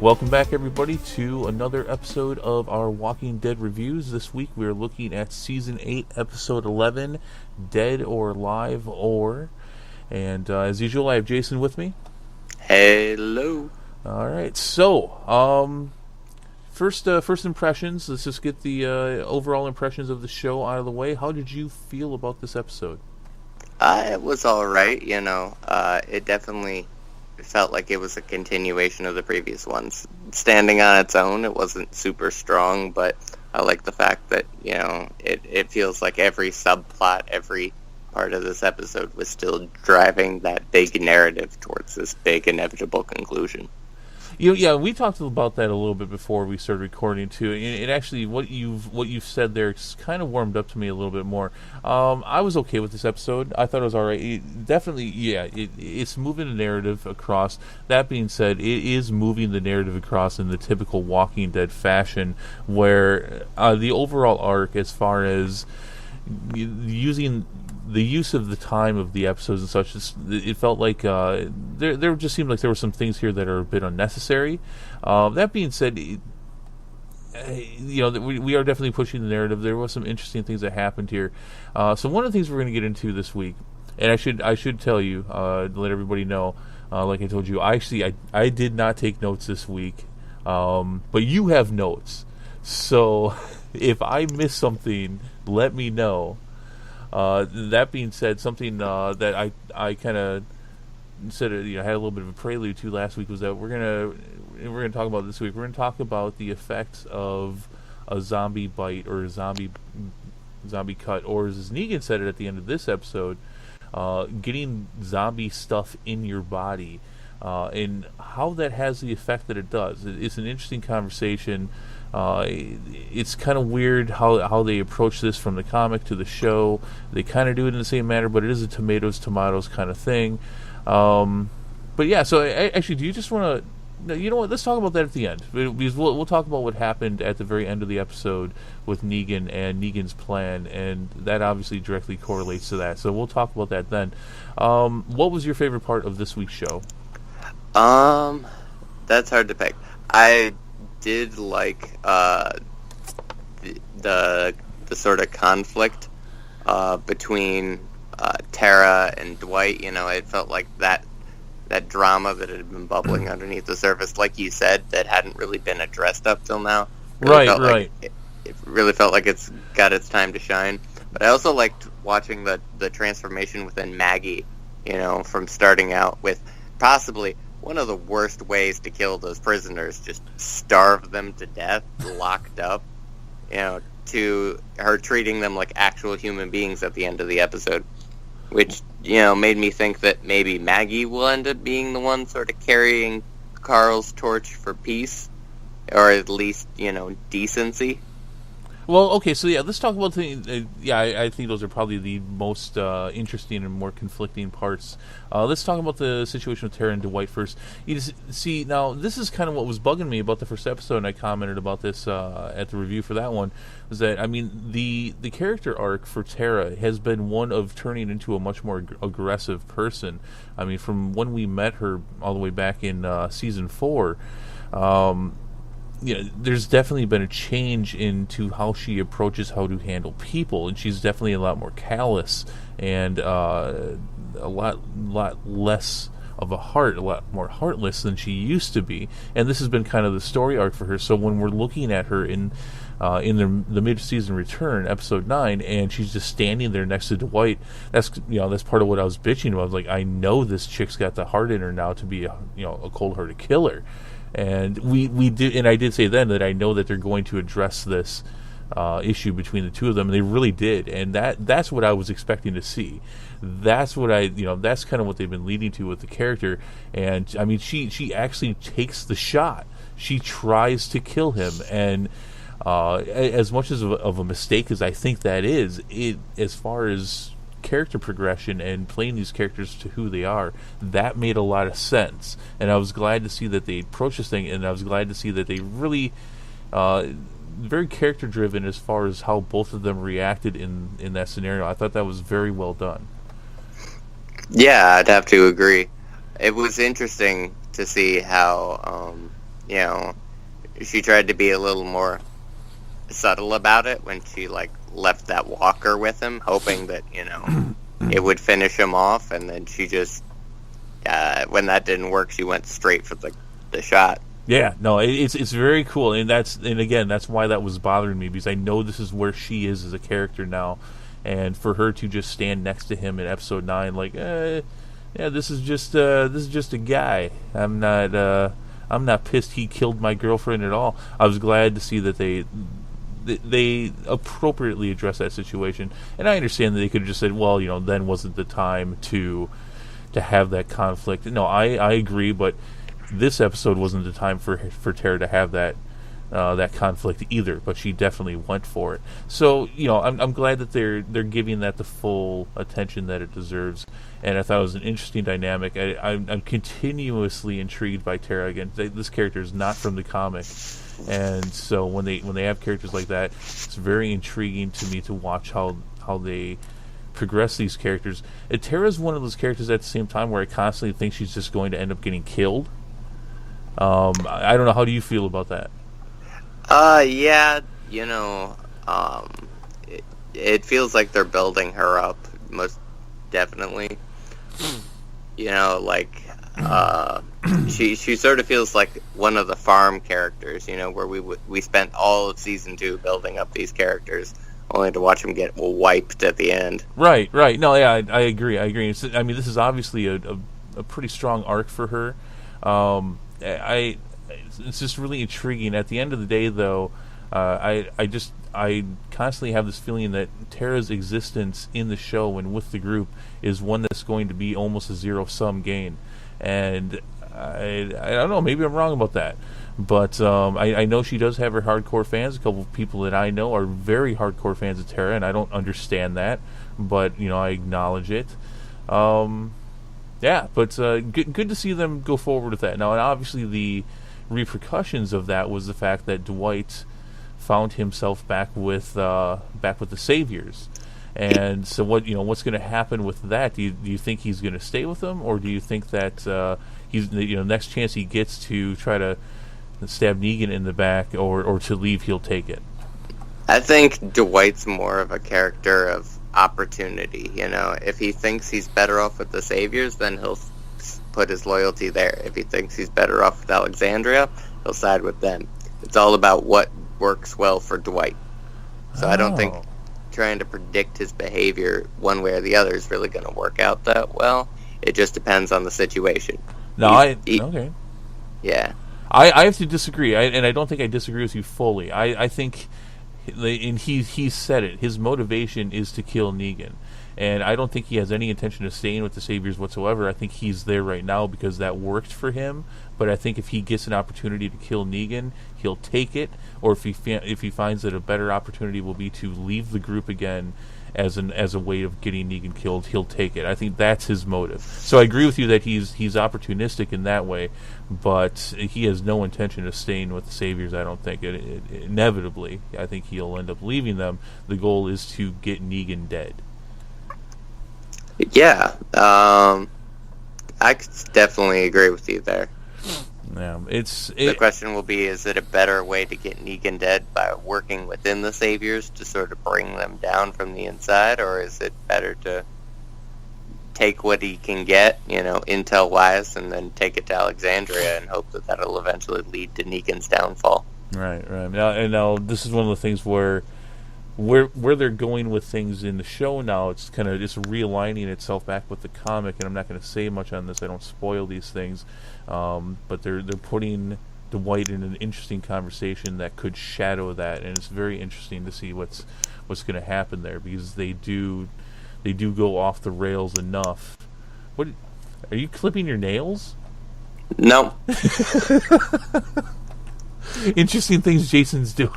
Welcome back, everybody, to another episode of our Walking Dead reviews. This week we are looking at Season 8, Episode 11, Dead or Alive or... And as usual, I have Jason with me. Hello. Alright, so, first impressions. Let's just get the overall impressions of the show out of the way. How did you feel about this episode? It was alright, it definitely felt like it was a continuation of the previous ones. Standing on its own, it wasn't super strong, but I like the fact that, it feels like every subplot, every part of this episode was still driving that big narrative towards this big inevitable conclusion. Yeah, we talked about that a little bit before we started recording too. And actually, what you've said there kind of warmed up to me a little bit more. I was okay with this episode. I thought it was all right. It's moving the narrative across. That being said, it is moving the narrative across in the typical Walking Dead fashion, where the overall arc, as far as using the use of the time of the episodes and such, it felt like there just seemed like there were some things here that are a bit unnecessary. That being said, we are definitely pushing the narrative. There was some interesting things that happened here. So one of the things we're going to get into this week, and I should tell you, let everybody know, like I told you, I did not take notes this week, but you have notes. So if I miss something, let me know. That being said, something that I kind of said, had a little bit of a prelude to last week was that we're gonna talk about this week. We're gonna talk about the effects of a zombie bite or a zombie cut, or as Negan said it at the end of this episode, getting zombie stuff in your body, and how that has the effect that it does. It's an interesting conversation. It's kind of weird how they approach this from the comic to the show. They kind of do it in the same manner, but it is a tomatoes kind of thing. But yeah, so actually, do you just want to... You know what? Let's talk about that at the end. Because we'll talk about what happened at the very end of the episode with Negan and Negan's plan, and that obviously directly correlates to that. So we'll talk about that then. What was your favorite part of this week's show? That's hard to pick. I did like the sort of conflict between Tara and Dwight. It felt like that drama that had been bubbling underneath the surface, like you said, that hadn't really been addressed up till now. Right. Like it really felt like it's got its time to shine. But I also liked watching the transformation within Maggie. From starting out with possibly one of the worst ways to kill those prisoners, just starve them to death, locked up, to her treating them like actual human beings at the end of the episode, which, made me think that maybe Maggie will end up being the one sort of carrying Carl's torch for peace, or at least, decency. Well, okay, so yeah, let's talk about the... I think those are probably the most interesting and more conflicting parts. Let's talk about the situation with Tara and Dwight first. See, now, this is kind of what was bugging me about the first episode, and I commented about this at the review for that one, was that, the character arc for Tara has been one of turning into a much more aggressive person. From when we met her all the way back in Season 4, there's definitely been a change into how she approaches how to handle people, and she's definitely a lot more callous and a lot less of a heart, a lot more heartless than she used to be. And this has been kind of the story arc for her. So when we're looking at her in the mid-season return, episode 9, and she's just standing there next to Dwight, that's part of what I was bitching about. I was like, I know this chick's got the heart in her now to be a cold-hearted killer. And we did, and I did say then that I know that they're going to address this issue between the two of them, and they really did. And that's what I was expecting to see. That's what that's kind of what they've been leading to with the character. And she actually takes the shot. She tries to kill him, and as much of a mistake as I think that is, as far as character progression and playing these characters to who they are, that made a lot of sense. And I was glad to see that they approached this thing, and I was glad to see that they really very character driven as far as how both of them reacted in that scenario. I thought that was very well done. Yeah, I'd have to agree. It was interesting to see how you know, she tried to be a little more subtle about it when she like left that walker with him, hoping that it would finish him off, and then she just when that didn't work, she went straight for the shot. Yeah, no, it's very cool, and again that's why that was bothering me, because I know this is where she is as a character now, and for her to just stand next to him in episode 9, like, yeah, this is just a guy. I'm not pissed he killed my girlfriend at all. I was glad to see that they appropriately addressed that situation, and I understand that they could have just said, well, then wasn't the time to have that conflict. No, I agree, but this episode wasn't the time for Tara to have that conflict either, but she definitely went for it. So I'm glad that they're giving that the full attention that it deserves, and I thought it was an interesting dynamic. I'm continuously intrigued by Tara again. This character is not from the comic, and so when they have characters like that, it's very intriguing to me to watch how they progress these characters. And Tara's one of those characters at the same time where I constantly think she's just going to end up getting killed. I don't know. How do you feel about that? Yeah, it feels like they're building her up, most definitely. She sort of feels like one of the farm characters, where we spent all of season 2 building up these characters, only to watch them get wiped at the end. Right. No, yeah, I agree. This is obviously a pretty strong arc for her. It's just really intriguing. At the end of the day, though, I constantly have this feeling that Tara's existence in the show and with the group is one that's going to be almost a zero-sum gain. And I don't know, maybe I'm wrong about that. But I know she does have her hardcore fans. A couple of people that I know are very hardcore fans of Tara, and I don't understand that. But, I acknowledge it. Yeah, but good to see them go forward with that. Now, and obviously the repercussions of that was the fact that Dwight found himself back with the Saviors, and so what's going to happen with that? Do you think he's going to stay with them, or do you think that he's next chance he gets to try to stab Negan in the back or to leave, he'll take it? I think Dwight's more of a character of opportunity. If he thinks he's better off with the Saviors, then he'll put his loyalty there. If he thinks he's better off with Alexandria, he'll side with them. It's all about what works well for Dwight. So I don't think trying to predict his behavior one way or the other is really going to work out that well. It just depends on the situation. No, okay. Yeah. I have to disagree, and I don't think I disagree with you fully. I think, and he said it, his motivation is to kill Negan. And I don't think he has any intention of staying with the Saviors whatsoever. I think he's there right now because that worked for him. But I think if he gets an opportunity to kill Negan, he'll take it. Or if he finds that a better opportunity will be to leave the group again as a way of getting Negan killed, he'll take it. I think that's his motive. So I agree with you that he's opportunistic in that way, but he has no intention of staying with the Saviors. I don't think. Inevitably, I think he'll end up leaving them. The goal is to get Negan dead. Yeah, I could definitely agree with you there. Yeah, the question will be: is it a better way to get Negan dead by working within the Saviors to sort of bring them down from the inside, or is it better to take what he can get, intel-wise, and then take it to Alexandria and hope that that'll eventually lead to Negan's downfall? Right. Now this is one of the things where they're going with things in the show now. It's kind of just realigning itself back with the comic, and I'm not going to say much on this. I don't spoil these things, but they're putting Dwight in an interesting conversation that could shadow that, and it's very interesting to see what's going to happen there, because they do go off the rails enough. What are you clipping your nails? No. Interesting things Jason's doing.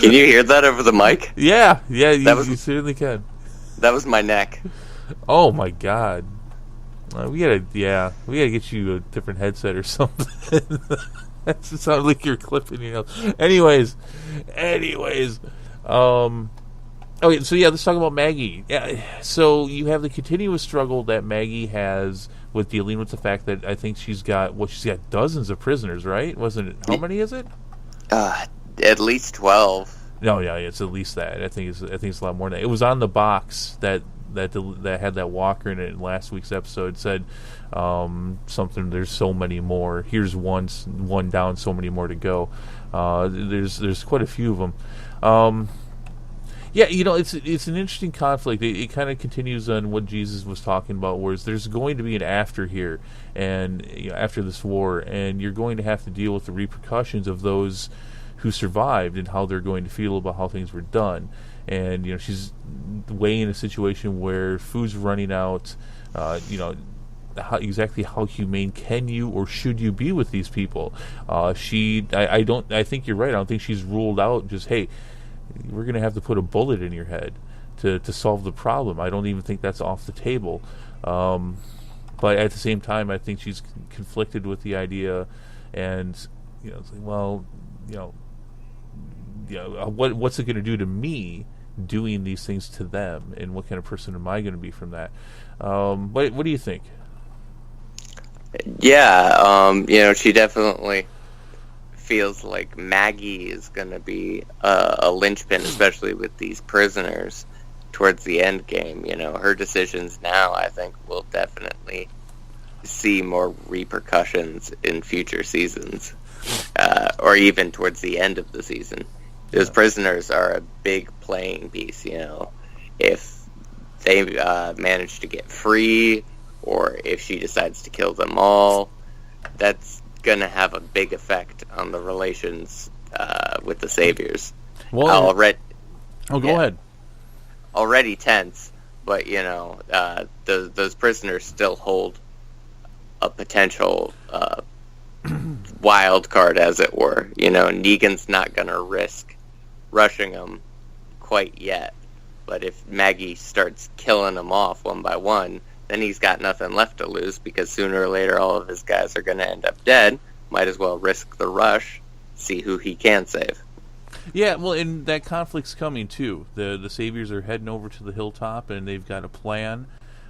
Can you hear that over the mic? Yeah, you certainly can. That was my neck. Oh my god. We gotta get you a different headset or something. That sounds like you're clipping your nails. Anyways. Okay, so let's talk about Maggie. Yeah, so you have the continuous struggle that Maggie has with dealing with the fact that I think she's got dozens of prisoners, right? Wasn't it? How many is it? At least 12. No, yeah, it's at least that. I think it's a lot more than that. It was on the box that had that walker in it in last week's episode. It said something. There's so many more. Here's one down. So many more to go. There's quite a few of them. Yeah, it's an interesting conflict. It kind of continues on what Jesus was talking about, whereas there's going to be an after here, and after this war, and you're going to have to deal with the repercussions of those who survived and how they're going to feel about how things were done. And she's weighing a situation where food's running out. Exactly how humane can you or should you be with these people? I think you're right. I don't think she's ruled out just, hey, we're going to have to put a bullet in your head to solve the problem. I don't even think that's off the table. But at the same time, I think she's conflicted with the idea, and it's like, well, what's it going to do to me doing these things to them, and what kind of person am I going to be from that? What do you think? Yeah, she definitely feels like Maggie is going to be a linchpin, especially with these prisoners towards the end game. Her decisions now, I think, will definitely see more repercussions in future seasons, or even towards the end of the season. Those prisoners are a big playing piece. If they manage to get free, or if she decides to kill them all, that's going to have a big effect on the relations with the Saviors. Well, go ahead. Already tense, but those prisoners still hold a potential wild card, as it were. Negan's not going to risk rushing them quite yet, but if Maggie starts killing them off one by one, then he's got nothing left to lose, because sooner or later all of his guys are going to end up dead. Might as well risk the rush, see who he can save. Yeah, well, and that conflict's coming too. The Saviors are heading over to the hilltop, and they've got a plan.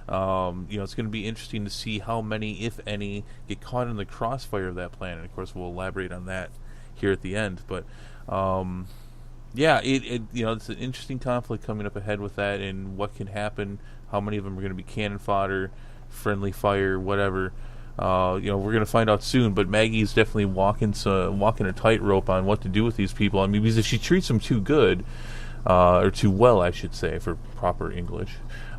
It's going to be interesting to see how many, if any, get caught in the crossfire of that plan. And of course, we'll elaborate on that here at the end. But it's an interesting conflict coming up ahead with that, and what can happen. How many of them are going to be cannon fodder, friendly fire, whatever. We're going to find out soon. But Maggie's definitely walking a tightrope on what to do with these people. I mean, because if she treats them too good, or too well, I should say, for proper English,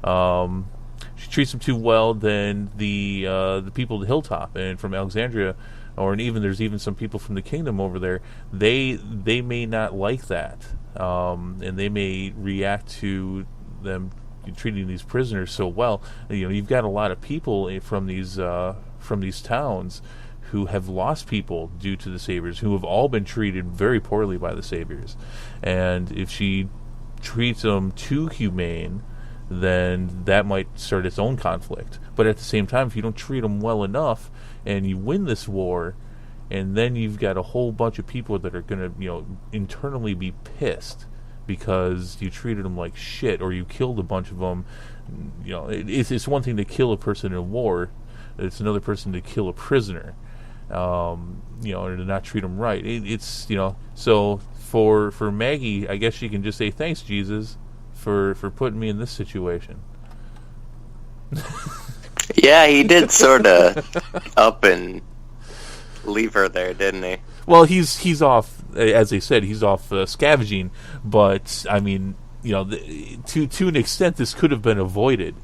she treats them too well, then the people of the hilltop and from Alexandria, there's even some people from the kingdom over there, they may not like that, and they may react to them treating these prisoners so well. You've got a lot of people from these towns who have lost people due to the Saviors, who have all been treated very poorly by the Saviors, and if she treats them too humane, then that might start its own conflict. But at the same time, if you don't treat them well enough and you win this war, and then you've got a whole bunch of people that are going to internally be pissed because you treated them like shit, or you killed a bunch of them. It's one thing to kill a person in a war, it's another person to kill a prisoner, or to not treat them right. So for Maggie, I guess she can just say, thanks, Jesus, for putting me in this situation. Yeah, he did sort of up and leave her there, didn't he? Well, he's off, as they said, he's off scavenging. But I mean, to an extent, this could have been avoided.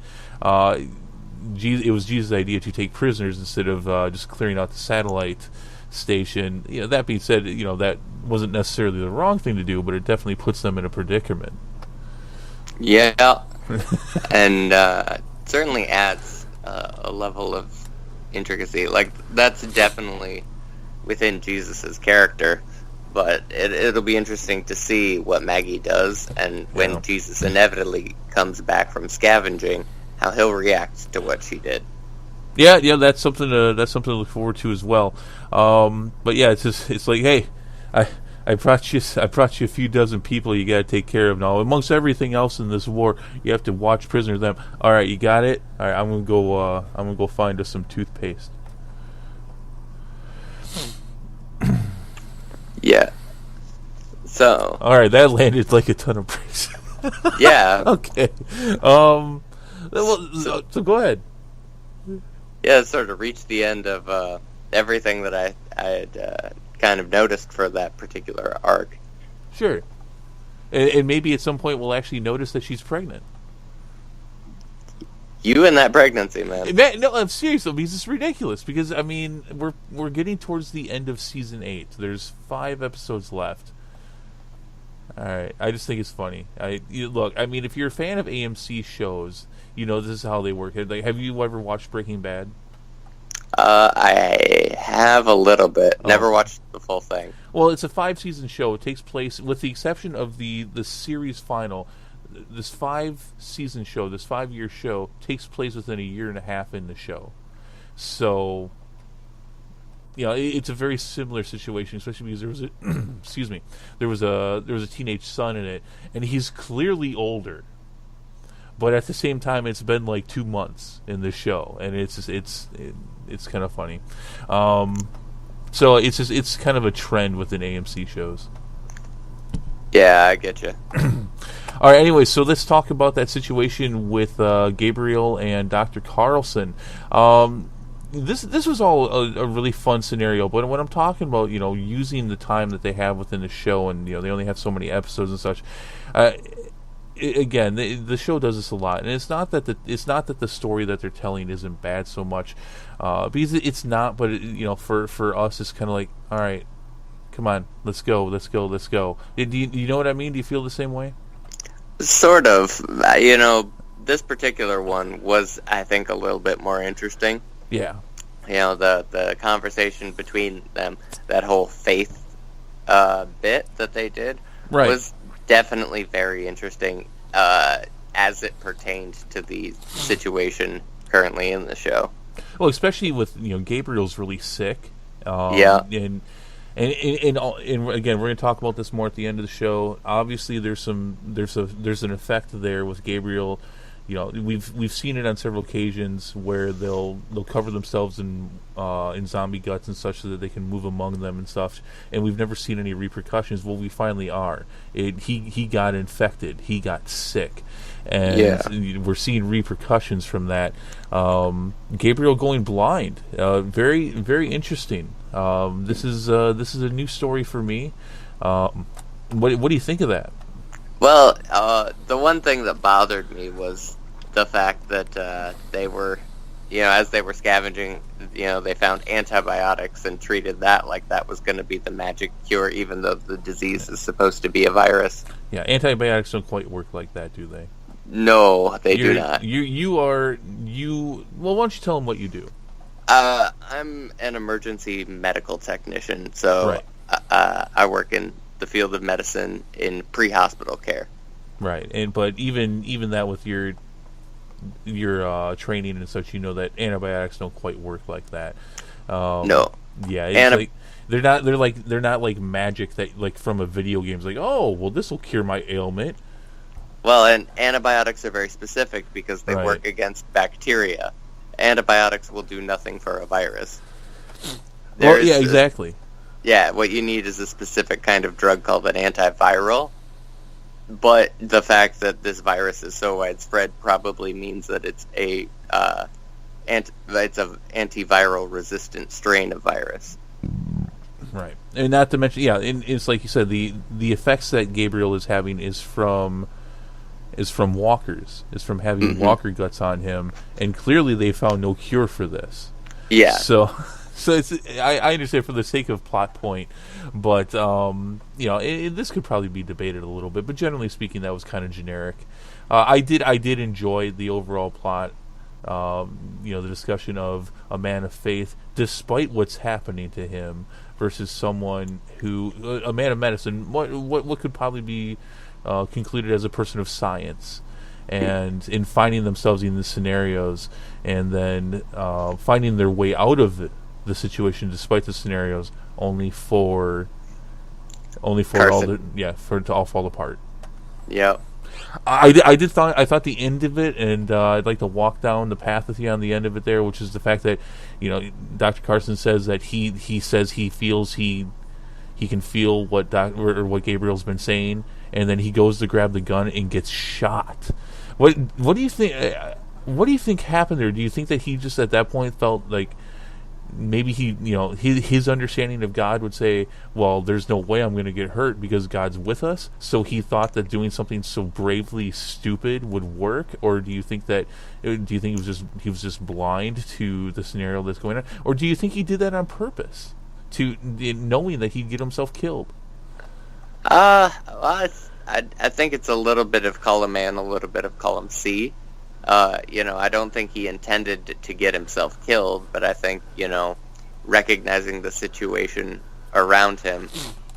It was Jesus' idea to take prisoners instead of just clearing out the satellite station. That being said, that wasn't necessarily the wrong thing to do, but it definitely puts them in a predicament. Yeah, and certainly adds a level of intricacy. Like, that's definitely within Jesus's character, but it'll be interesting to see what Maggie does, and when Jesus inevitably comes back from scavenging, how he'll react to what she did. Yeah, that's something to look forward to as well. But yeah, it's like, hey, I brought you a few dozen people you got to take care of now. Amongst everything else in this war, you have to watch prisoners. Them. All right, you got it. All right, I'm gonna go. I'm gonna go find us some toothpaste. Yeah. So. All right, that landed like a ton of bricks. Yeah. Okay. Well, so go ahead. Yeah, it sort of reached the end of everything that I had kind of noticed for that particular arc. Sure. And maybe at some point we'll actually notice that she's pregnant. You and that pregnancy, man. No, I'm serious though, because it's ridiculous. Because I mean, we're getting towards the end of season 8. There's 5 episodes left. All right, I just think it's funny. Look, I mean, if you're a fan of AMC shows, you know this is how they work. Like, have you ever watched Breaking Bad? I have a little bit. Never watched the full thing. Well, it's a 5-season show. It takes place, with the exception of the series final. This 5-season show, this 5-year show, takes place within a year and a half in the show. So, you know, it's a very similar situation, especially because there was a excuse me, there was a teenage son in it, and he's clearly older. But at the same time, it's been like 2 months in the show, and it's kind of funny. So it's kind of a trend within AMC shows. Yeah, I get you. All right. Anyway, so let's talk about that situation with Gabriel and Dr. Carlson. This was all a really fun scenario, but when I'm talking about, you know, using the time that they have within the show, and, you know, they only have so many episodes and such. Again, the show does this a lot, and it's not that the story that they're telling isn't bad so much, because it's not. But you know, for us, it's kind of like, all right, come on, let's go. Do you know what I mean? Do you feel the same way? Sort of. You know, this particular one was, I think, a little bit more interesting. Yeah. You know, the conversation between them, that whole faith bit that they did, right, was definitely very interesting as it pertained to the situation currently in the show. Well, especially with, you know, Gabriel's really sick. Yeah. And again, we're going to talk about this more at the end of the show. Obviously, there's an effect there with Gabriel. You know, we've seen it on several occasions where they'll cover themselves in zombie guts and such so that they can move among them and stuff. And we've never seen any repercussions. Well, we finally are. He got infected. He got sick, and we're seeing repercussions from that. Gabriel going blind. Very, very interesting. This is a new story for me. What do you think of that? Well, the one thing that bothered me was the fact that they were, you know, as they were scavenging, you know, they found antibiotics and treated that like that was going to be the magic cure, even though the disease is supposed to be a virus. Yeah, antibiotics don't quite work like that, do they? No, they do not. Well, why don't you tell them what you do? I'm an emergency medical technician, so right. I work in the field of medicine in pre-hospital care. Right, but even that, with your training and such, you know that antibiotics don't quite work like that. No. Yeah, it's like they're not like magic that, like, from a video game. It's like, oh, well, this will cure my ailment. Well, and antibiotics are very specific because they work against bacteria. Antibiotics will do nothing for a virus. Well, yeah, exactly. Yeah, what you need is a specific kind of drug called an antiviral. But the fact that this virus is so widespread probably means that it's a antiviral resistant strain of virus. Right, and not to mention, yeah, it's like you said, the effects that Gabriel is having is from walkers, is from having walker guts on him, and clearly they found no cure for this. Yeah. So it's, I understand for the sake of plot point, but you know, this could probably be debated a little bit. But generally speaking, that was kind of generic. I did enjoy the overall plot. You know, the discussion of a man of faith, despite what's happening to him, versus someone who, a man of medicine. What could probably be concluded as a person of science. And in finding themselves in these scenarios, and then finding their way out of the situation despite the scenarios, only for Only for Carson. for it to all fall apart. Yep. I thought the end of it, and I'd like to walk down the path with you on the end of it there, which is the fact that, Dr. Carson says that he says he feels he can feel what what Gabriel's been saying, and then he goes to grab the gun and gets shot. What do you think? What do you think happened there? Do you think that he just at that point felt like maybe his understanding of God would say, well, there's no way I'm going to get hurt because God's with us, so he thought that doing something so bravely stupid would work? Or do you think he was just blind to the scenario that's going on? Or do you think he did that on purpose, knowing that he'd get himself killed? Well, I think it's a little bit of column A and a little bit of column C. I don't think he intended to get himself killed, but I think, recognizing the situation around him,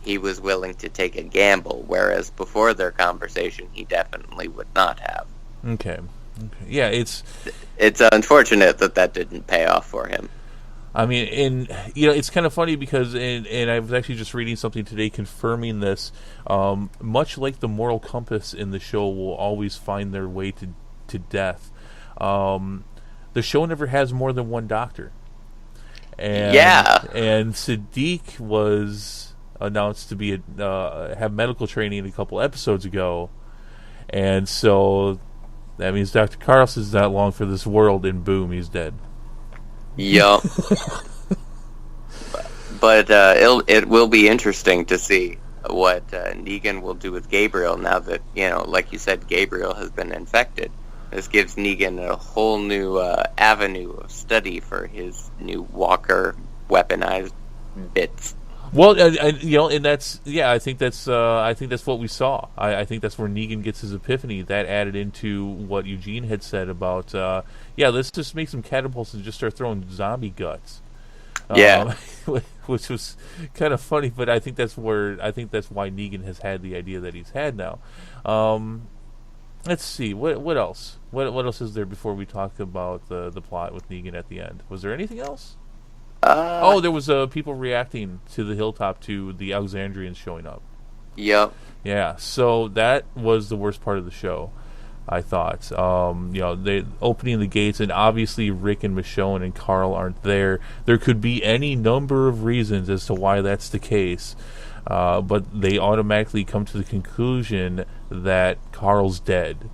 he was willing to take a gamble, whereas before their conversation, he definitely would not have. Okay. Yeah, it's unfortunate that didn't pay off for him. I mean, and it's kind of funny because, and I was actually just reading something today confirming this. Much like the moral compass in the show will always find their way to death. The show never has more than one doctor. And, yeah. And Siddiq was announced to be have medical training a couple episodes ago, and so that means Dr. Carlson's not long for this world, and boom, he's dead. Yup. But it will be interesting to see what Negan will do with Gabriel now that, like you said, Gabriel has been infected. This gives Negan a whole new avenue of study for his new Walker weaponized bits. Well, and that's I think that's what we saw. I think that's where Negan gets his epiphany. That added into what Eugene had said about let's just make some catapults and just start throwing zombie guts. Yeah, which was kind of funny, but I think that's why Negan has had the idea that he's had now. Let's see what else. What else is there before we talk about the plot with Negan at the end? Was there anything else? There was people reacting to the hilltop to the Alexandrians showing up. Yep. Yeah, so that was the worst part of the show, I thought. They opening the gates, and obviously Rick and Michonne and Carl aren't there. There could be any number of reasons as to why that's the case, but they automatically come to the conclusion that Carl's dead.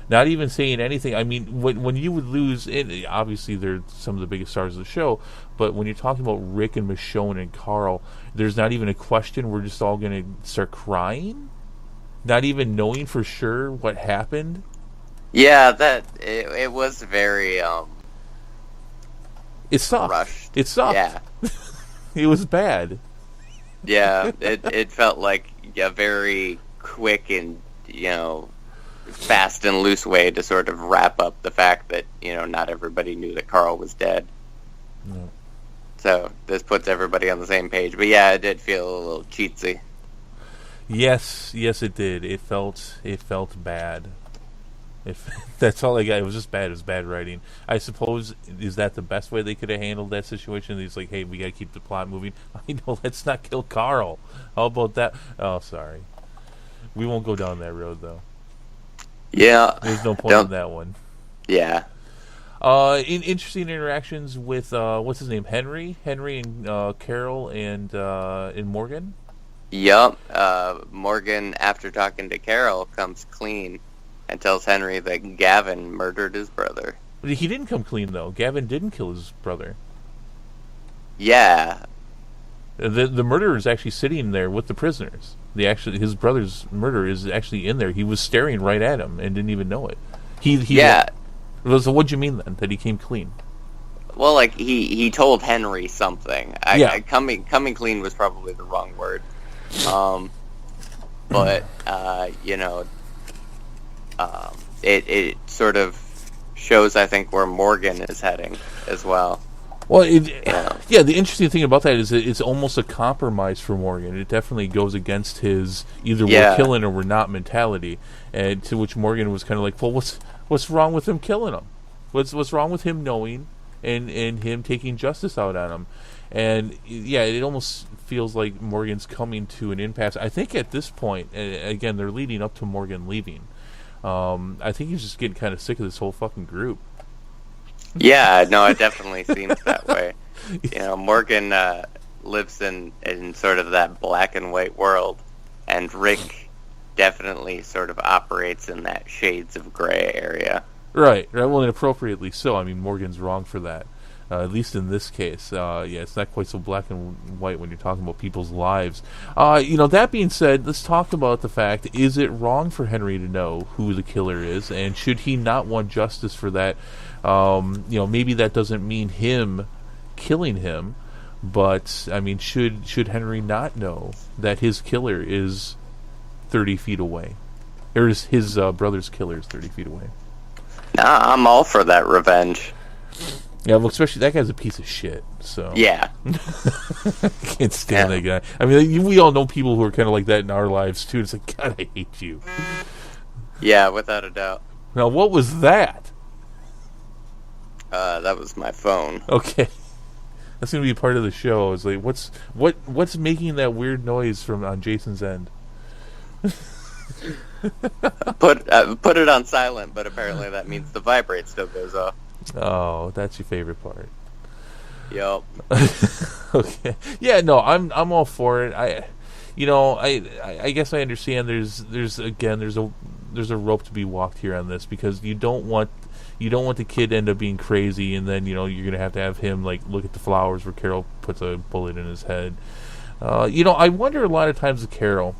Not even saying anything. I mean, when you would lose, and obviously they're some of the biggest stars of the show, but when you're talking about Rick and Michonne and Carl, there's not even a question. We're just all going to start crying, not even knowing for sure what happened. Yeah, it was very it sucked. Rushed. It sucked. Yeah, it was bad. Yeah, it felt like a very quick and fast and loose way to sort of wrap up the fact that not everybody knew that Carl was dead. No. So this puts everybody on the same page. But yeah, it did feel a little cheatsy. Yes, it did. It felt bad. If that's all I got, it was just bad. It was bad writing. I suppose, is that the best way they could have handled that situation? He's like, hey, we got to keep the plot moving. I know, let's not kill Carl. How about that? Oh, sorry. We won't go down that road, though. Yeah. There's no point in that one. Yeah. Interesting interactions with, what's his name, Henry and Carol and Morgan? Yup. Morgan, after talking to Carol, comes clean and tells Henry that Gavin murdered his brother. But he didn't come clean, though. Gavin didn't kill his brother. Yeah. The murderer is actually sitting there with the prisoners. His brother's murder is actually in there. He was staring right at him and didn't even know it. Yeah. So what'd you mean then, that he came clean? Well, like, he told Henry something. Coming clean was probably the wrong word. But, it sort of shows, I think, where Morgan is heading as well. Well, the interesting thing about that is that it's almost a compromise for Morgan. It definitely goes against his either we're killing or we're not mentality, and to which Morgan was kind of like, well, what's wrong with him killing him? What's wrong with him knowing and him taking justice out on him? And yeah, it almost feels like Morgan's coming to an impasse. I think at this point, again, they're leading up to Morgan leaving. I think he's just getting kind of sick of this whole fucking group. Yeah, no, it definitely seems that way. Morgan lives in sort of that black and white world, and Rick definitely sort of operates in that shades of gray area. Right. Well, and appropriately so. I mean, Morgan's wrong for that. At least in this case. It's not quite so black and white when you're talking about people's lives. That being said, let's talk about the fact, is it wrong for Henry to know who the killer is? And should he not want justice for that? Maybe that doesn't mean him killing him, but, I mean, should Henry not know that his killer is 30 feet away? Or his brother's killer is 30 feet away? Nah, I'm all for that revenge. Yeah, well, especially that guy's a piece of shit. So yeah, can't stand that guy. I mean, we all know people who are kind of like that in our lives too. It's like, God, I hate you. Yeah, without a doubt. Now, what was that? That was my phone. Okay, that's gonna be part of the show. It's like, what's making that weird noise from on Jason's end? Put it on silent, but apparently that means the vibrate still goes off. Oh, that's your favorite part. Yep. Okay. Yeah, no, I'm all for it. I guess I understand. There's a rope to be walked here on this, because you don't want the kid to end up being crazy, and then you're gonna have to have him like look at the flowers where Carol puts a bullet in his head. I wonder a lot of times with Carol,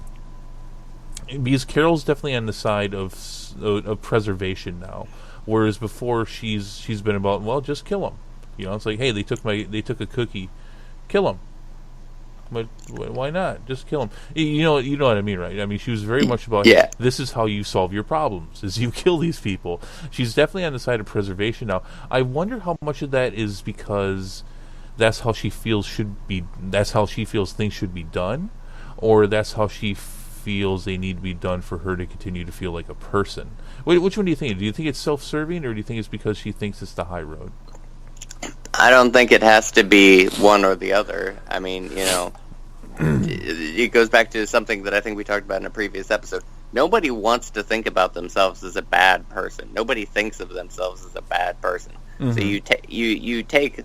because Carol's definitely on the side of preservation now. Whereas before she's been about, well, just kill him. It's like, hey, they took a cookie, kill him. But why not? Just kill him. You know what I mean, right? I mean, she was very much about, yeah, this is how you solve your problems, is you kill these people. She's definitely on the side of preservation now. I wonder how much of that is because that's how she feels things should be done, or that's how she feels they need to be done for her to continue to feel like a person. Which one do you think? Do you think it's self-serving, or do you think it's because she thinks it's the high road? I don't think it has to be one or the other. I mean, it goes back to something that I think we talked about in a previous episode. Nobody wants to think about themselves as a bad person. Nobody thinks of themselves as a bad person. Mm-hmm. So you take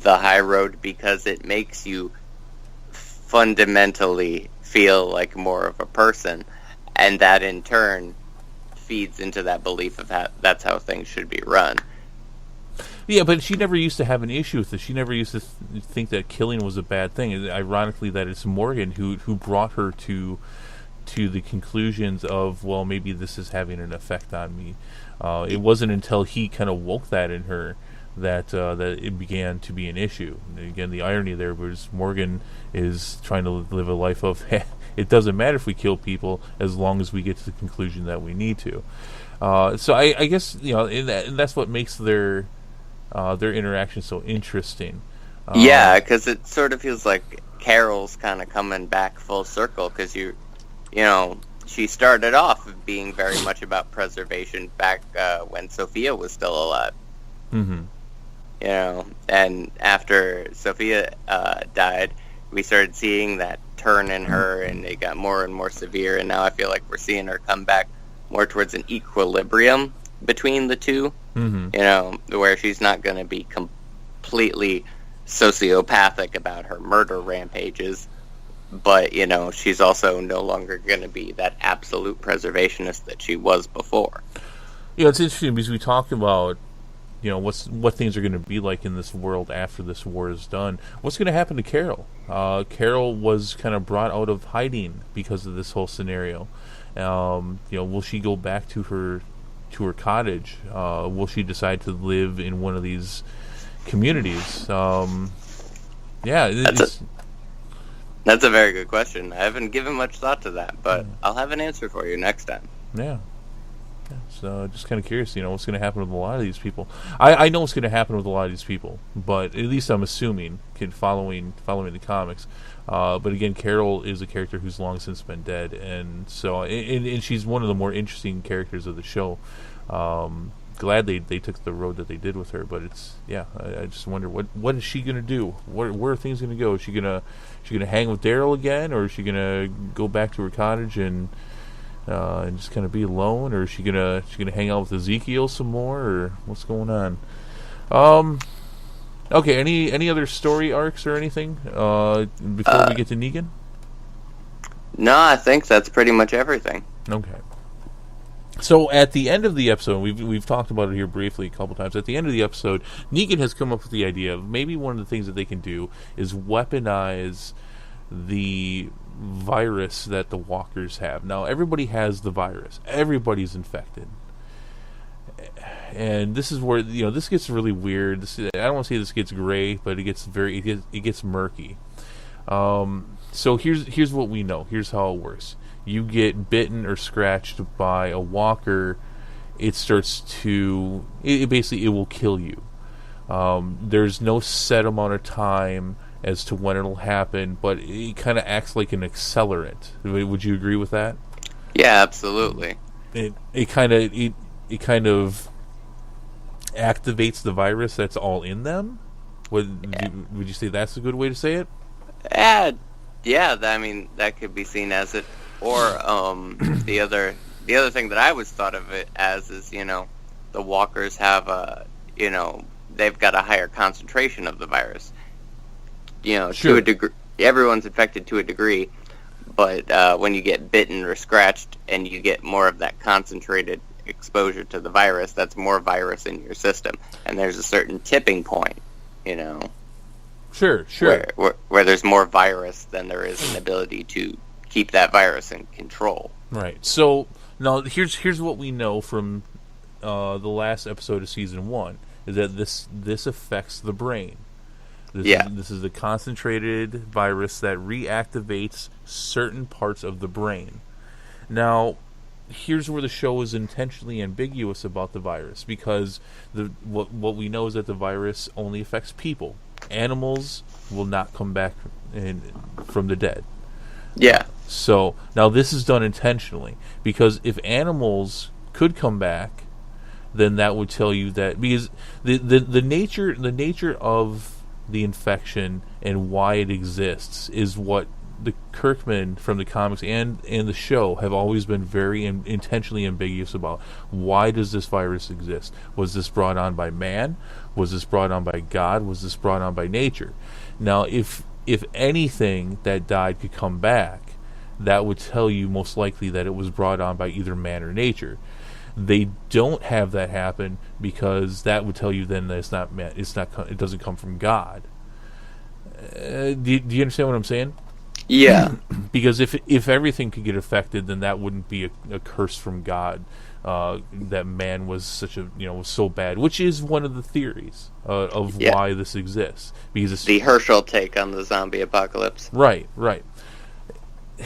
the high road because it makes you fundamentally feel like more of a person, and that in turn feeds into that belief of that's how things should be run. Yeah, but she never used to have an issue with this. She never used to think that killing was a bad thing. And ironically, that it's Morgan who brought her to the conclusions of, well, maybe this is having an effect on me. It wasn't until he kind of woke that in her that it began to be an issue. And again, the irony there was Morgan is trying to live a life of, it doesn't matter if we kill people as long as we get to the conclusion that we need to. So I guess and that's what makes their interaction so interesting. Yeah, because it sort of feels like Carol's kind of coming back full circle, because she started off being very much about preservation back when Sophia was still alive. Mm-hmm. And after Sophia died, we started seeing that turn in her, and it got more and more severe, and now I feel like we're seeing her come back more towards an equilibrium between the two. Mm-hmm. Where she's not going to be completely sociopathic about her murder rampages, but she's also no longer going to be that absolute preservationist that she was before. It's interesting because we talk about what things are going to be like in this world after this war is done. What's going to happen to Carol? Carol was kind of brought out of hiding because of this whole scenario. Will she go back to her cottage? Will she decide to live in one of these communities? That's a very good question. I haven't given much thought to that, but I'll have an answer for you next time. Yeah. So just kind of curious, what's going to happen with a lot of these people. I know what's going to happen with a lot of these people, but at least I'm assuming, following the comics. But again, Carol is a character who's long since been dead, and so and she's one of the more interesting characters of the show. glad they took the road that they did with her. But I just wonder what is she gonna do? Where are things gonna go? Is she gonna hang with Daryl again, or is she gonna go back to her cottage and just kind of be alone, or is she gonna hang out with Ezekiel some more, or what's going on? Okay, any other story arcs or anything before we get to Negan? No, I think that's pretty much everything. Okay. So at the end of the episode, we've talked about it here briefly a couple times. At the end of the episode, Negan has come up with the idea of maybe one of the things that they can do is weaponize the virus that the walkers have. Now, everybody has the virus. Everybody's infected. And this is where, this gets really weird. I don't want to say this gets gray, but it gets murky. So here's what we know. Here's how it works. You get bitten or scratched by a walker, it starts to... It will kill you. There's no set amount of time as to when it'll happen, but it kind of acts like an accelerant. Would you agree with that? Yeah, absolutely. It kind of activates the virus that's all in them? Would you say that's a good way to say it? Yeah, I mean, that could be seen as it. Or the other thing that I always thought of it as is, the walkers have they've got a higher concentration of the virus. Sure. To a degree, everyone's infected to a degree, but when you get bitten or scratched and you get more of that concentrated exposure to the virus, that's more virus in your system, and there's a certain tipping point, Sure. where there's more virus than there is an ability to keep that virus in control. Right. So now here's what we know from the last episode of season 1 is that this affects the brain. This is a concentrated virus that reactivates certain parts of the brain. Now, here's where the show is intentionally ambiguous about the virus, because what we know is that the virus only affects people. Animals will not come back from the dead. Yeah. So now this is done intentionally, because if animals could come back, then that would tell you that, because the nature of the infection and why it exists is what the Kirkman from the comics and the show have always been very intentionally ambiguous about. Why does this virus exist? Was this brought on by man? Was this brought on by God? Was this brought on by nature? Now, if anything that died could come back, that would tell you most likely that it was brought on by either man or nature. They don't have that happen, because that would tell you then that it's not man. It doesn't come from God. Do you understand what I'm saying? Yeah. Because if everything could get affected, then that wouldn't be a curse from God. That man was was so bad, which is one of the theories of why this exists. Because it's the Herschel take on the zombie apocalypse. Right.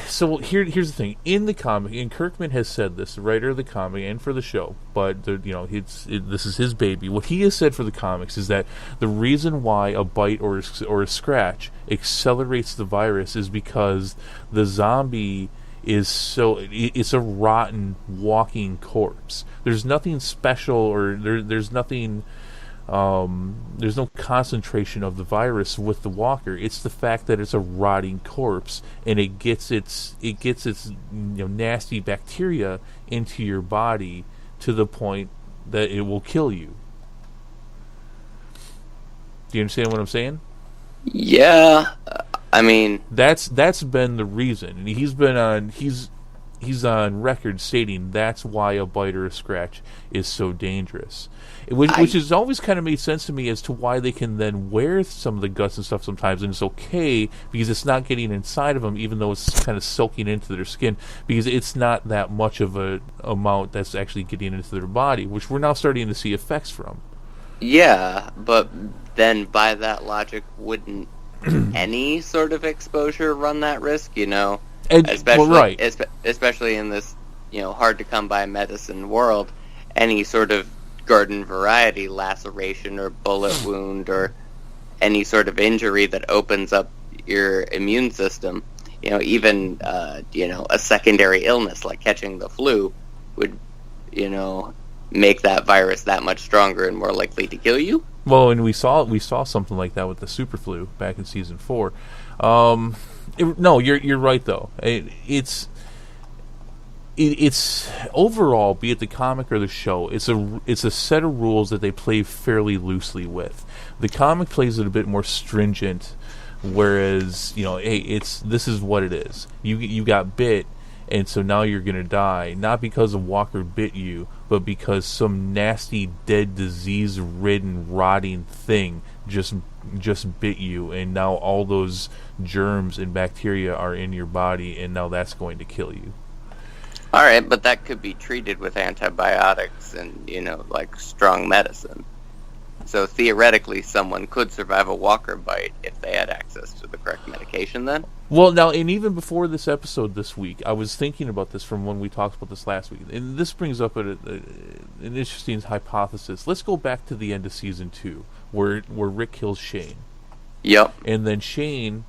So here's the thing. In the comic, and Kirkman has said this, the writer of the comic and for the show, but this is his baby. What he has said for the comics is that the reason why a bite or a scratch accelerates the virus is because the zombie it's a rotten walking corpse. There's nothing special, or there's nothing. There's no concentration of the virus with the walker. It's the fact that it's a rotting corpse, and it gets its nasty bacteria into your body to the point that it will kill you. Do you understand what I'm saying? Yeah, I mean that's been the reason, and he's on record stating that's why a bite or a scratch is so dangerous. Which has always kind of made sense to me as to why they can then wear some of the guts and stuff sometimes, and it's okay because it's not getting inside of them, even though it's kind of soaking into their skin, because it's not that much of a amount that's actually getting into their body, which we're now starting to see effects from. Yeah, but then by that logic, wouldn't any sort of exposure run that risk? Especially in this hard to come by medicine world, any sort of garden variety laceration or bullet wound or any sort of injury that opens up your immune system, even a secondary illness like catching the flu would make that virus that much stronger and more likely to kill you. Well, and we saw something like that with the super flu back in season 4. No, you're right though. It's overall, be it the comic or the show, it's a set of rules that they play fairly loosely with. The comic plays it a bit more stringent, whereas hey, this is what it is. You got bit, and so now you're gonna die, not because a walker bit you, but because some nasty, dead, disease-ridden, rotting thing just bit you, and now all those germs and bacteria are in your body, and now that's going to kill you. All right, but that could be treated with antibiotics and, like strong medicine. So theoretically, someone could survive a walker bite if they had access to the correct medication then? Well, now, and even before this episode this week, I was thinking about this from when we talked about this last week. And this brings up an interesting hypothesis. Let's go back to the end of Season 2, where Rick kills Shane. Yep. And then Shane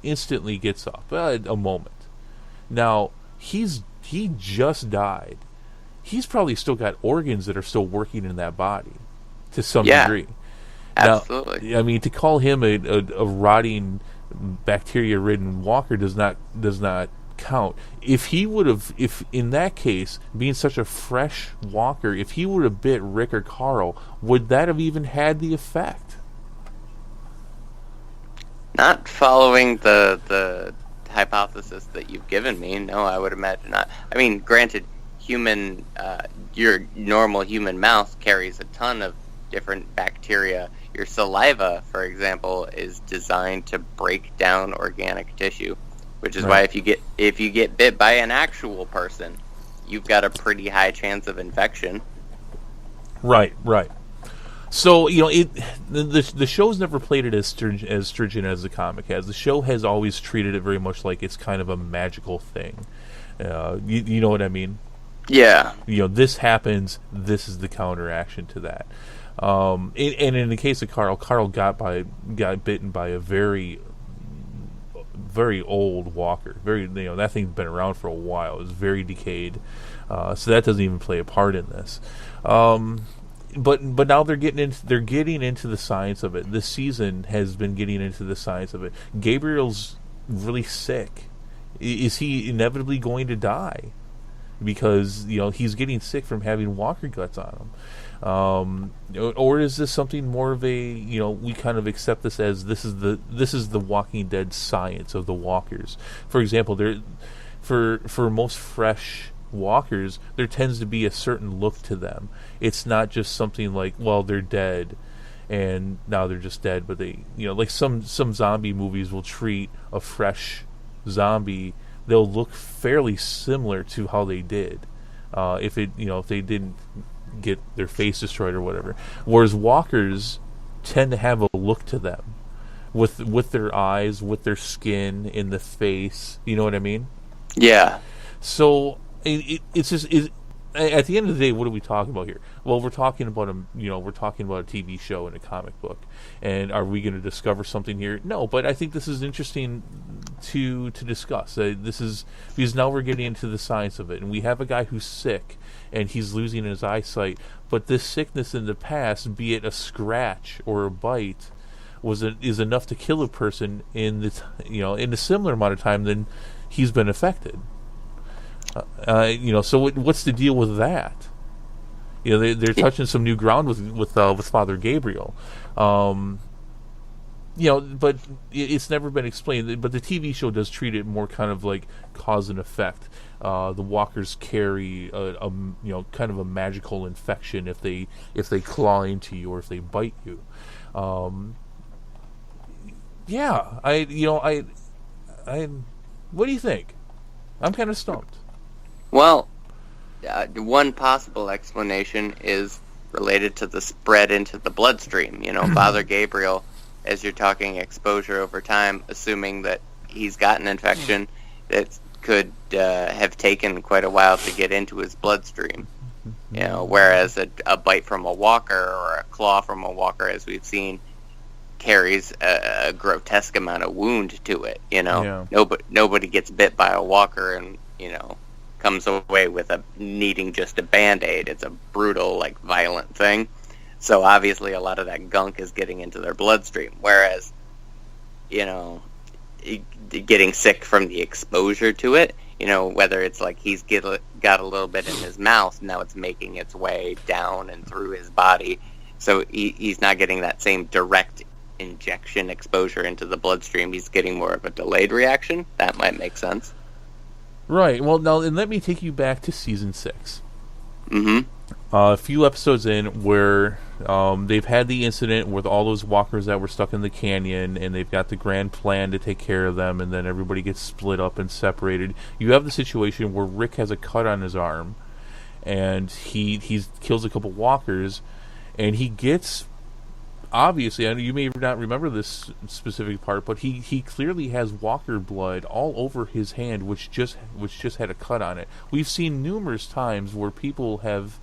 instantly gets up. A moment. Now, he just died. He's probably still got organs that are still working in that body to some degree. Absolutely. Now, I mean, to call him a rotting, bacteria-ridden walker does not count. If in that case, being such a fresh walker, if he would have bit Rick or Carl, would that have even had the effect? Not following the hypothesis that you've given me, no, I would imagine not. I mean, granted, your normal human mouth carries a ton of different bacteria. Your saliva, for example, is designed to break down organic tissue, which is why if you get bit by an actual person, you've got a pretty high chance of infection. Right. So, the show's never played it as stringent as the comic has. The show has always treated it very much like it's kind of a magical thing. You know what I mean? Yeah. This happens, this is the counteraction to that. And in the case of Carl got bitten by a very, very old walker. That thing's been around for a while. It's very decayed. So that doesn't even play a part in this. But now they're getting into the science of it. This season has been getting into the science of it. Gabriel's really sick. Is he inevitably going to die? Because he's getting sick from having walker guts on him, or is this something more of a we kind of accept this as this is the Walking Dead science of the walkers. For example, for most fresh walkers, there tends to be a certain look to them. It's not just something like, well, they're dead and now they're just dead, but they like some zombie movies will treat a fresh zombie, they'll look fairly similar to how they did if they didn't get their face destroyed or whatever. Whereas walkers tend to have a look to them with their eyes, with their skin, in the face. You know what I mean? Yeah. So it's just at the end of the day, what are we talking about here? Well, we're talking about a TV show and a comic book, and are we going to discover something here? No, but I think this is interesting to discuss. This is because now we're getting into the science of it, and we have a guy who's sick and he's losing his eyesight. But this sickness in the past, be it a scratch or a bite, is enough to kill a person in a similar amount of time than he's been affected. So what's the deal with that? They're touching some new ground with Father Gabriel. But it's never been explained. But the TV show does treat it more kind of like cause and effect. The walkers carry a kind of a magical infection if they claw into you or if they bite you. What do you think? I'm kind of stumped. Well, one possible explanation is related to the spread into the bloodstream. Father Gabriel, as you're talking exposure over time, assuming that he's got an infection that could have taken quite a while to get into his bloodstream. Whereas a bite from a walker or a claw from a walker, as we've seen, carries a grotesque amount of wound to it. Nobody gets bit by a walker and comes away with needing just a Band-Aid. It's a brutal, like, violent thing. So obviously a lot of that gunk is getting into their bloodstream. Whereas, getting sick from the exposure to it, whether it's like he's got a little bit in his mouth, now it's making its way down and through his body. So he's not getting that same direct injection exposure into the bloodstream. He's getting more of a delayed reaction. That might make sense. Right. Well, now, and let me take you back to season 6. Mm-hmm. A few episodes in where they've had the incident with all those walkers that were stuck in the canyon, and they've got the grand plan to take care of them, and then everybody gets split up and separated. You have the situation where Rick has a cut on his arm, and he kills a couple walkers, and he gets, obviously, I know you may not remember this specific part, but he clearly has walker blood all over his hand, which just had a cut on it. We've seen numerous times where people have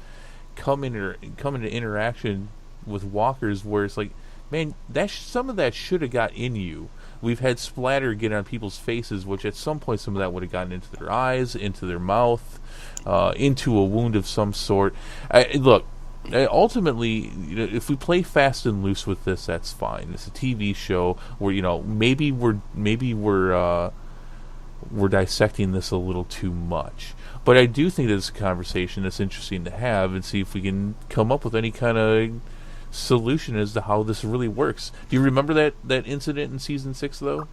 come into interaction with walkers where it's like, man, some of that should have got in you. We've had splatter get on people's faces, which at some point some of that would have gotten into their eyes, into their mouth, into a wound of some sort. Look, ultimately, if we play fast and loose with this, that's fine. It's a TV show where maybe we're dissecting this a little too much. But I do think that it's a conversation that's interesting to have and see if we can come up with any kind of solution as to how this really works. Do you remember that incident in season 6, though?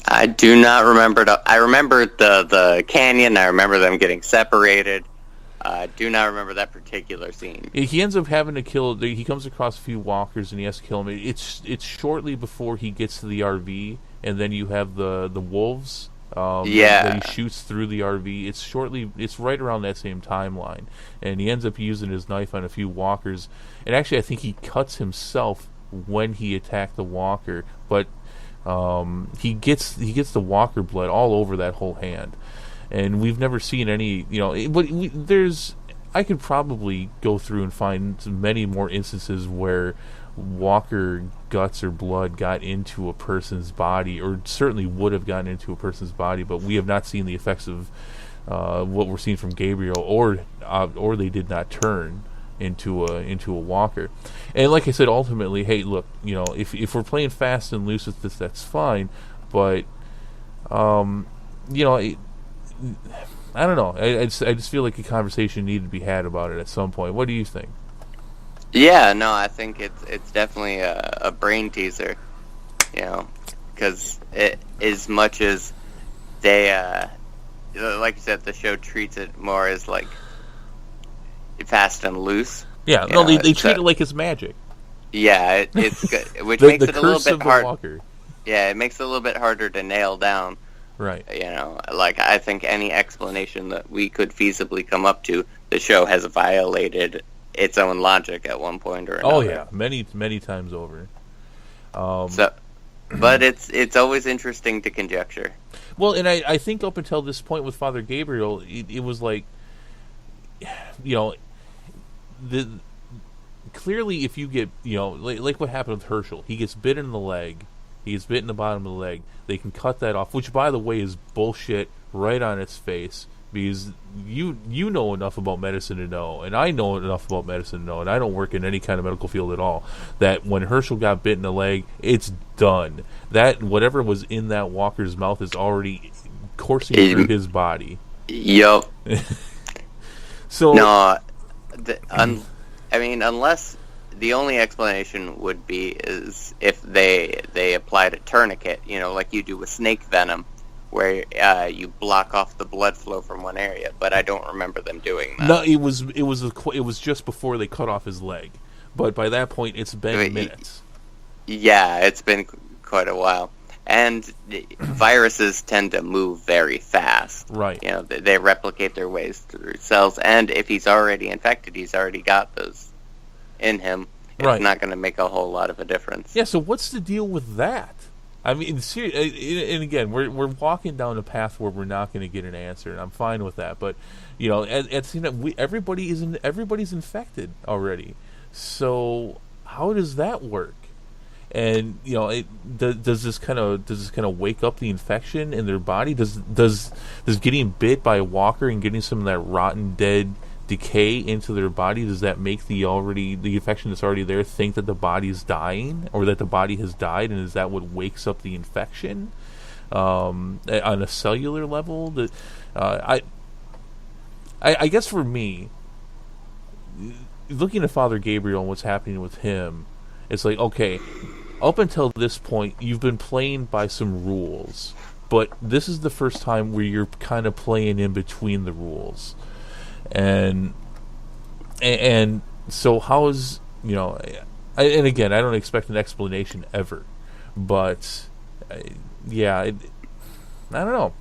I do not remember. I remember the canyon. I remember them getting separated. I do not remember that particular scene. He ends up having to kill. He comes across a few walkers and he has to kill them. It's shortly before he gets to the RV, and then you have the wolves. That he shoots through the RV. It's right around that same timeline, and he ends up using his knife on a few walkers. And actually, I think he cuts himself when he attacked the walker, but he gets the walker blood all over that whole hand. And we've never seen any, I could probably go through and find many more instances where walker guts or blood got into a person's body, or certainly would have gotten into a person's body, but we have not seen the effects of what we're seeing from Gabriel, or they did not turn into a walker. And like I said, ultimately, hey, look, if we're playing fast and loose with this, that's fine, but I don't know. I just feel like a conversation needed to be had about it at some point. What do you think? Yeah, no, I think it's definitely a brain teaser, because as much as they, like you said, the show treats it more as like fast and loose. Yeah, they treat it like it's magic. Yeah, it's good, which the makes it a little bit hard. Walker. Yeah, it makes it a little bit harder to nail down. Right. Like I think any explanation that we could feasibly come up to, the show has violated its own logic at one point or another. Oh yeah, many times over. But it's always interesting to conjecture. Well, and I think up until this point with Father Gabriel, it was like, clearly if you get, like what happened with Herschel, he gets bit in the leg, he gets bit in the bottom of the leg, they can cut that off, which by the way is bullshit right on its face. Because you know enough about medicine to know, and I know enough about medicine to know, and I don't work in any kind of medical field at all, that when Herschel got bit in the leg, it's done. That whatever was in that walker's mouth is already coursing through his body. Yup. So no, unless the only explanation would be is if they applied a tourniquet, like you do with snake venom, where you block off the blood flow from one area, but I don't remember them doing that. No, it was just before they cut off his leg, but by that point it's been minutes. Yeah, it's been quite a while, and viruses tend to move very fast. Right. They replicate their ways through cells, and if he's already infected, he's already got those in him. It's not going to make a whole lot of a difference. Yeah. So what's the deal with that? I mean, and again, we're walking down a path where we're not going to get an answer, and I'm fine with that. But everybody's infected already. So how does that work? And does this kind of wake up the infection in their body? Does getting bit by a walker and getting some of that rotten dead decay into their body, does that make the infection that's already there think that the body's dying, or that the body has died, and is that what wakes up the infection on a cellular level? I guess for me, looking at Father Gabriel and what's happening with him, it's like, okay, up until this point, you've been playing by some rules, but this is the first time where you're kind of playing in between the rules. And so how is, and again, I don't expect an explanation ever, but I don't know.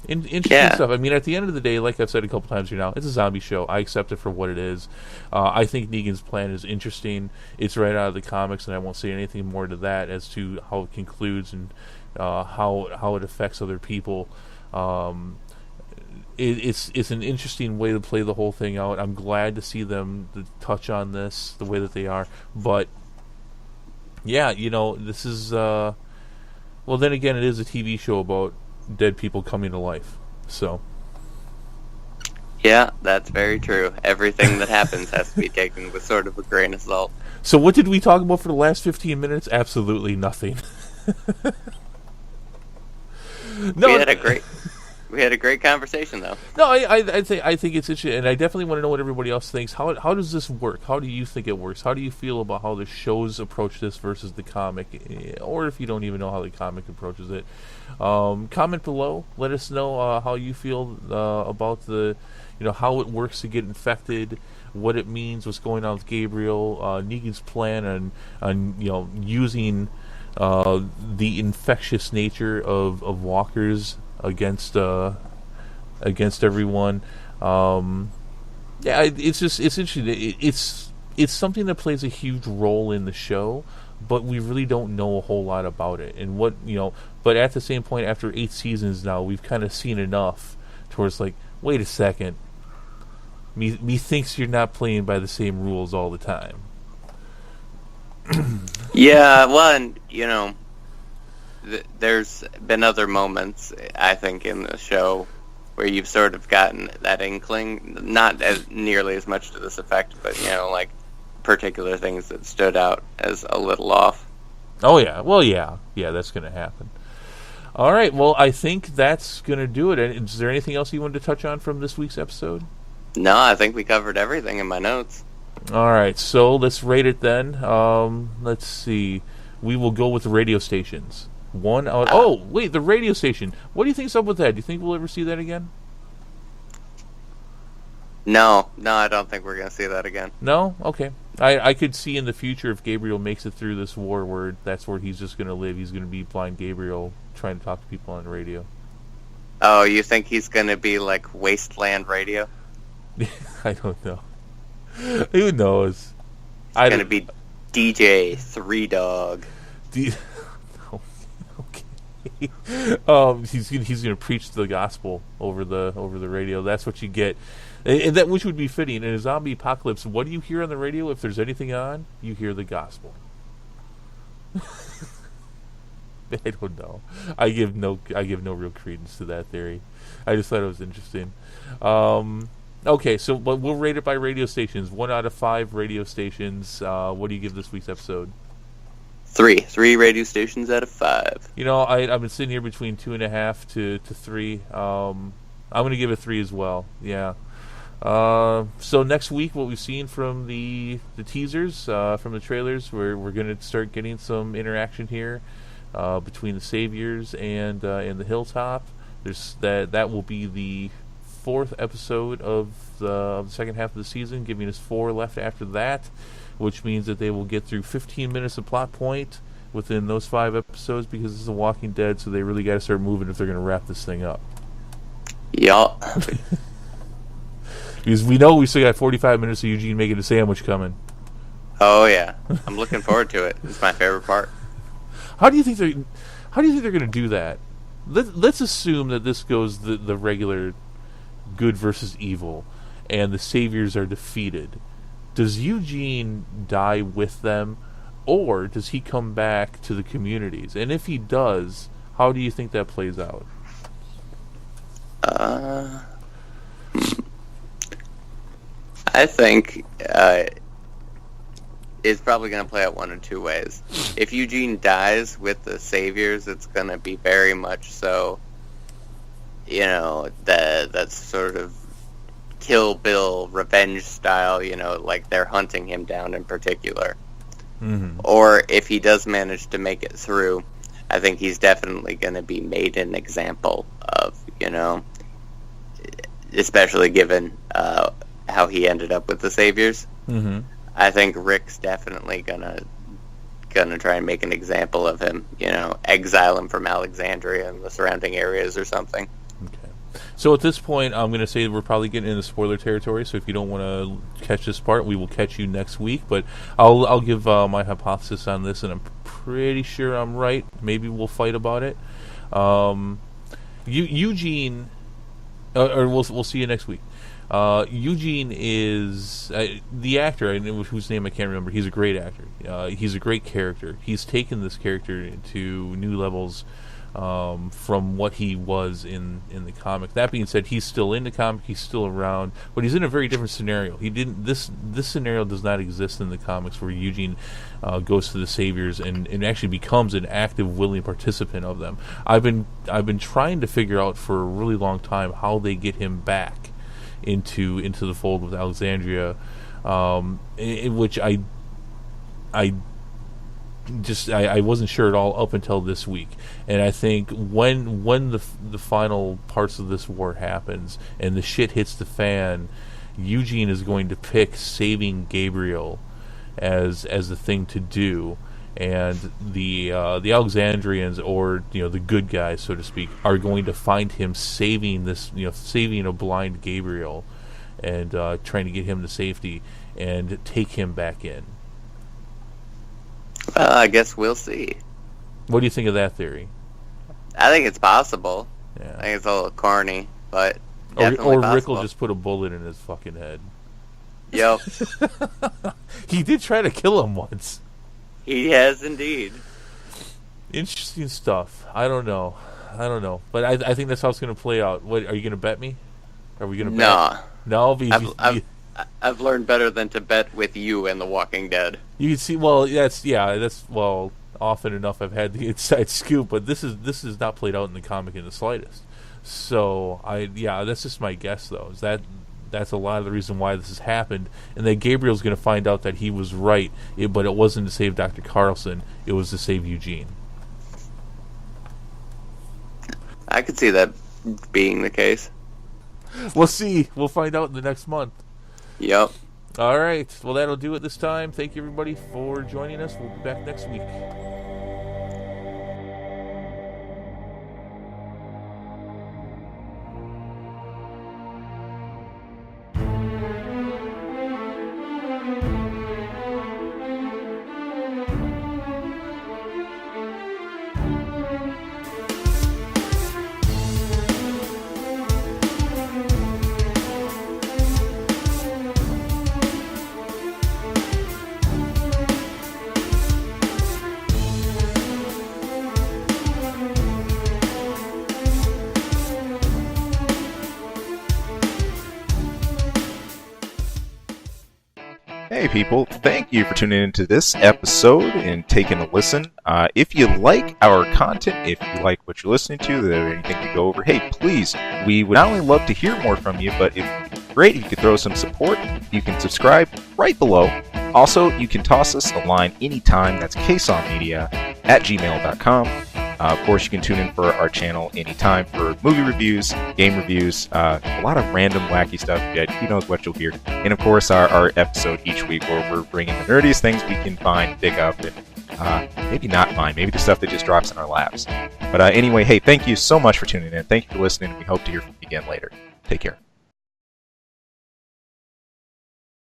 Interesting stuff. I mean, at the end of the day, like I've said a couple times here now, it's a zombie show. I accept it for what it is. I think Negan's plan is interesting. It's right out of the comics, and I won't say anything more to that as to how it concludes and how it affects other people. It's an interesting way to play the whole thing out. I'm glad to see them touch on this the way that they are. But yeah, this is well, then again, it is a TV show about dead people coming to life. So yeah, that's very true. Everything that happens has to be taken with sort of a grain of salt. So what did we talk about for the last 15 minutes? Absolutely nothing. No, we had a great conversation, though. No, I think it's interesting, and I definitely want to know what everybody else thinks. How does this work? How do you think it works? How do you feel about how the shows approach this versus the comic, or if you don't even know how the comic approaches it? Comment below. Let us know how you feel about the, how it works to get infected, what it means, what's going on with Gabriel, Negan's plan on using the infectious nature of walkers against everyone. It's interesting. It's something that plays a huge role in the show, but we really don't know a whole lot about it. And but at the same point, after 8 seasons now, we've kind of seen enough towards like, wait a second, me thinks you're not playing by the same rules all the time. Yeah, well, and there's been other moments, I think, in the show where you've sort of gotten that inkling, not as nearly as much to this effect, but like particular things that stood out as a little off. Oh yeah, well yeah, that's going to happen. All right, well, I think that's going to do it. Is there anything else you wanted to touch on from this week's episode? No, I think we covered everything in my notes. All right, so let's rate it then. Let's see. We will go with the radio stations. Oh, wait, the radio station. What do you think's up with that? Do you think we'll ever see that again? No, I don't think we're going to see that again. No? Okay. I could see in the future, if Gabriel makes it through this war, where that's where he's just going to live. He's going to be blind Gabriel trying to talk to people on the radio. Oh, you think he's going to be like Wasteland Radio? I don't know. Who knows? It's going to be DJ 3 Dog. He's going to preach the gospel over the radio. That's what you get, and that which would be fitting in a zombie apocalypse. What do you hear on the radio? If there's anything on, you hear the gospel. I don't know. I give no real credence to that theory. I just thought it was interesting. Okay, so but we'll rate it by radio stations. 1 out of 5 radio stations. What do you give this week's episode? 3 radio stations out of 5. I've been sitting here between 2.5 to 3. I'm going to give it 3 as well. Yeah. So next week, what we've seen from the teasers, from the trailers, we're going to start getting some interaction here between the Saviors and the Hilltop. That will be the 4th episode of the second half of the season, giving us 4 left after that, which means that they will get through 15 minutes of plot point within those 5 episodes, because this is The Walking Dead, so they really got to start moving if they're going to wrap this thing up. Yeah. Because we know we still got 45 minutes of Eugene making a sandwich coming. Oh yeah, I'm looking forward to it. It's my favorite part. How do you think they're going to do that? Let's assume that this goes the regular good versus evil, and the Saviors are defeated. Does Eugene die with them, or does he come back to the communities? And if he does, how do you think that plays out? I think it's probably going to play out one of two ways. If Eugene dies with the Saviors, it's going to be very much so, that sort of Kill Bill revenge style, like they're hunting him down in particular. Mm-hmm. Or if he does manage to make it through, I think he's definitely going to be made an example of, especially given how he ended up with the Saviors. Mm-hmm. I think Rick's definitely gonna try and make an example of him, exile him from Alexandria and the surrounding areas or something. Okay. So at this point, I'm going to say we're probably getting into spoiler territory, so if you don't want to catch this part, we will catch you next week, but I'll give my hypothesis on this, and I'm pretty sure I'm right. Maybe we'll fight about it. Eugene, or we'll see you next week. Eugene is the actor, whose name I can't remember. He's a great actor. He's a great character. He's taken this character to new levels from what he was in the comic. That being said, he's still in the comic. He's still around, but he's in a very different scenario. This scenario does not exist in the comics, where Eugene goes to the Saviors and actually becomes an active, willing participant of them. I've been trying to figure out for a really long time how they get him back into the fold with Alexandria, in which I wasn't sure at all up until this week. And I think when the final parts of this war happens and the shit hits the fan, Eugene is going to pick saving Gabriel as the thing to do. And the Alexandrians, or the good guys, so to speak, are going to find him saving a blind Gabriel, and trying to get him to safety and take him back in. I guess we'll see. What do you think of that theory? I think it's possible. Yeah. I think it's a little corny, but or definitely Rick possible. will just put a bullet in his fucking head. Yep. He did try to kill him once. He has indeed. Interesting stuff. I don't know, but I think that's how it's going to play out. What, are you going to bet me? Are we going to bet? No. No, I've learned better than to bet with you and The Walking Dead. you can see. Well, that's often enough I've had the inside scoop, but this is not played out in the comic in the slightest. So that's just my guess, though. Is that's a lot of the reason why this has happened, and that Gabriel's going to find out that he was right, but it wasn't to save Dr. Carlson, it was to save Eugene. I could see that being the case. We'll see. We'll find out in the next month. Yep. All right. Well, that'll do it this time. Thank you, everybody, for joining us. We'll be back next week. Hey people, thank you for tuning into this episode and taking a listen. If you like our content, if you like what you're listening to, there anything we go over, hey, please, we would not only love to hear more from you, but great if you could throw some support. You can subscribe right below. Also, you can toss us a line anytime. That's ksawmedia@gmail.com. Of course, you can tune in for our channel anytime for movie reviews, game reviews, a lot of random wacky stuff. Who knows what you'll hear. And of course, our episode each week where we're bringing the nerdiest things we can find, pick up, and maybe not find. Maybe the stuff that just drops in our laps. But anyway, hey, thank you so much for tuning in. Thank you for listening. We hope to hear from you again later. Take care.